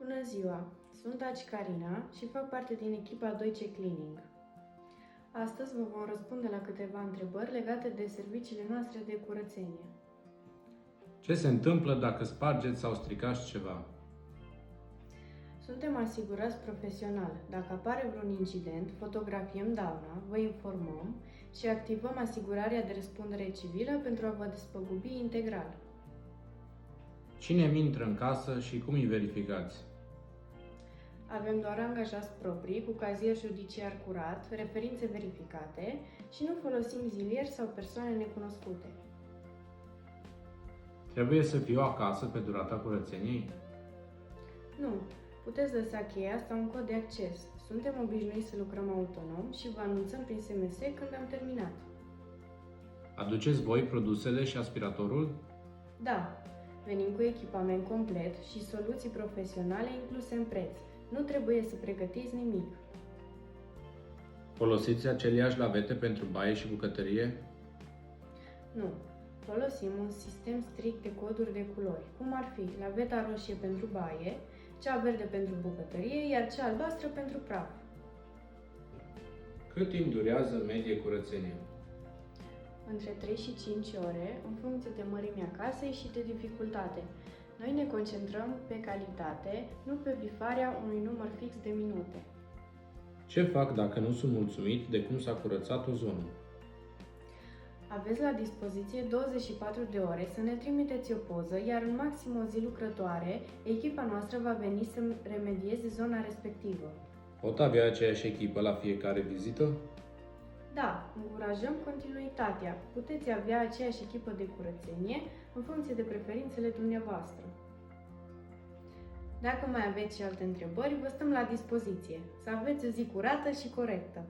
Bună ziua! Sunt Aci Carina și fac parte din echipa 2C Cleaning. Astăzi vă vom răspunde la câteva întrebări legate de serviciile noastre de curățenie. Ce se întâmplă dacă spargeți sau stricați ceva? Suntem asigurați profesional. Dacă apare vreun incident, fotografiem dauna, vă informăm și activăm asigurarea de răspundere civilă pentru a vă despăgubi integral. Cine mi intră în casă și cum îi verificați? Avem doar angajați proprii, cu cazier judiciar curat, referințe verificate și nu folosim zilieri sau persoane necunoscute. Trebuie să fiu acasă pe durata curățeniei? Nu, puteți lăsa cheia sau un cod de acces. Suntem obișnuiți să lucrăm autonom și vă anunțăm prin SMS când am terminat. Aduceți voi produsele și aspiratorul? Da, venim cu echipament complet și soluții profesionale incluse în preț. Nu trebuie să pregătiți nimic. Folosiți aceleași lavete pentru baie și bucătărie? Nu, folosim un sistem strict de coduri de culori, cum ar fi laveta roșie pentru baie, cea verde pentru bucătărie, iar cea albastră pentru praf. Cât timp durează medie curățenia? Între 3 și 5 ore, în funcție de mărimea casei și de dificultate. Noi ne concentrăm pe calitate, nu pe bifarea unui număr fix de minute. Ce fac dacă nu sunt mulțumit de cum s-a curățat o zonă? Aveți la dispoziție 24 de ore să ne trimiteți o poză, iar în maxim o zi lucrătoare, echipa noastră va veni să remedieze zona respectivă. Pot avea aceeași echipă la fiecare vizită? Da, încurajăm continuitatea. Puteți avea aceeași echipă de curățenie în funcție de preferințele dumneavoastră. Dacă mai aveți și alte întrebări, vă stăm la dispoziție. Să aveți o zi curată și corectă!